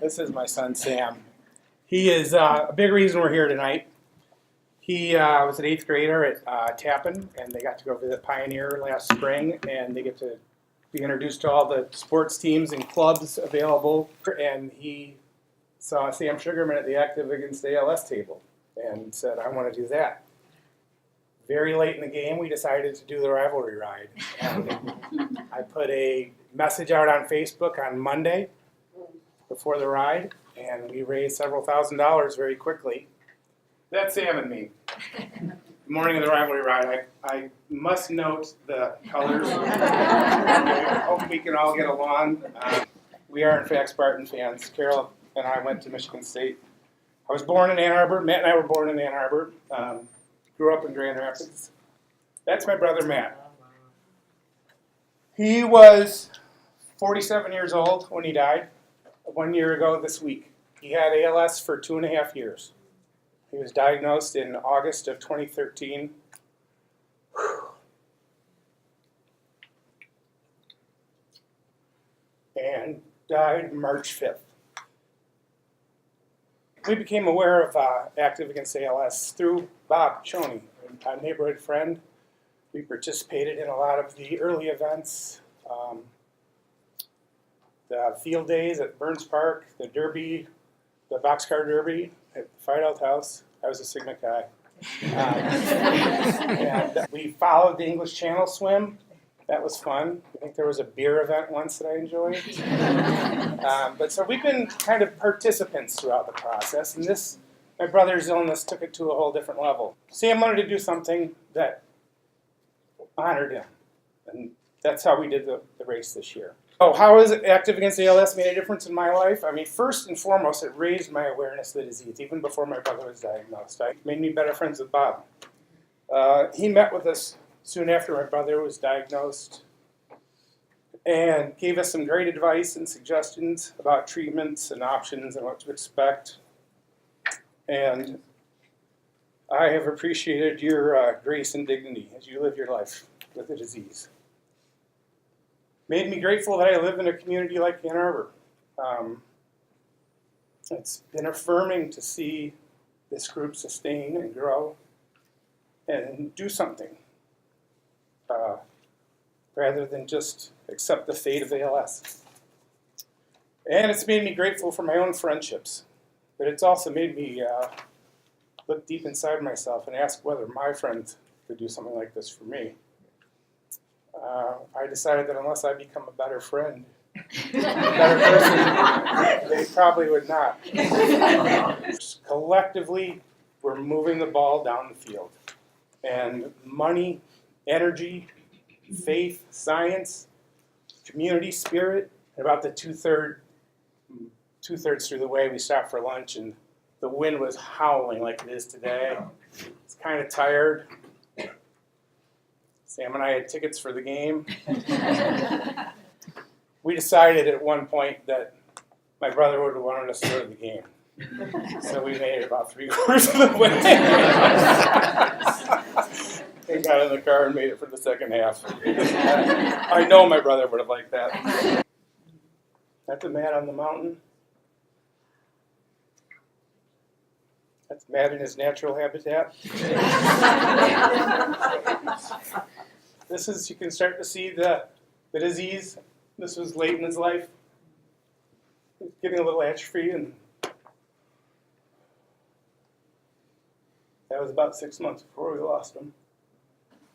This is my son, Sam. He is a big reason we're here tonight. He was an 8th grader at Tappan, and they got to go visit Pioneer last spring, and they get to be introduced to all the sports teams and clubs available. And he saw Sam Sugarman at the Active Against ALS table and said, I want to do that. Very late in the game, we decided to do the rivalry ride. And I put a message out on Facebook on Monday before the ride, and we raised several $1,000s very quickly. That's Sam and me. The morning of the rivalry ride, I must note the colors. I hope we can all get along. We are, in fact, Spartan fans. Carol and I went to Michigan State. I was born in Ann Arbor. Matt and I were born in Ann Arbor. Grew up in Grand Rapids. That's my brother, Matt. He was 47 years old when he died 1 year ago this week. He had ALS for 2.5 years. He was diagnosed in August of 2013. And died March 5th. We became aware of Active Against ALS through Bob Choney, a neighborhood friend. We participated in a lot of the early events, the field days at Burns Park, the Derby, the boxcar Derby at the Fight Out House. I was a Sigma Chi. And we followed the English Channel swim. That was fun. I think there was a beer event once that I enjoyed. But so we've been kind of participants throughout the process, and my brother's illness took it to a whole different level. Sam wanted to do something that honored him, and that's how we did the race this year. Oh, how has Active Against ALS made a difference in my life? I mean, first and foremost, it raised my awareness of the disease, even before my brother was diagnosed. It made me better friends with Bob. He met with us soon after my brother was diagnosed and gave us some great advice and suggestions about treatments and options and what to expect. And I have appreciated your grace and dignity as you live your life with the disease. Made me grateful that I live in a community like Ann Arbor. It's been affirming to see this group sustain and grow and do something rather than just accept the fate of ALS. And it's made me grateful for my own friendships, but it's also made me look deep inside myself and ask whether my friends could do something like this for me. I decided that unless I become a better friend, a better person, they probably would not. Collectively, we're moving the ball down the field. And money, energy, faith, science, community spirit, and about the two-thirds through the way we stopped for lunch, and the wind was howling like it is today. It's kind of tired. Sam and I had tickets for the game. We decided at one point that my brother would have wanted us to go to the game. So we made it about 3/4 of the way. And got in the car and made it for the second half. I know my brother would have liked that. That's a man on the mountain. That's Matt in his natural habitat. This is, you can start to see the disease. This was late in his life. Getting a little atrophy, and that was about 6 months before we lost him.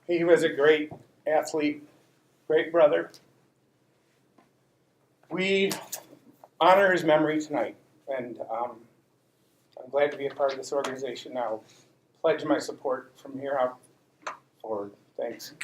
He was a great athlete, great brother. We honor his memory tonight, and I'm glad to be a part of this organization now. Pledge my support from here out forward. Thanks.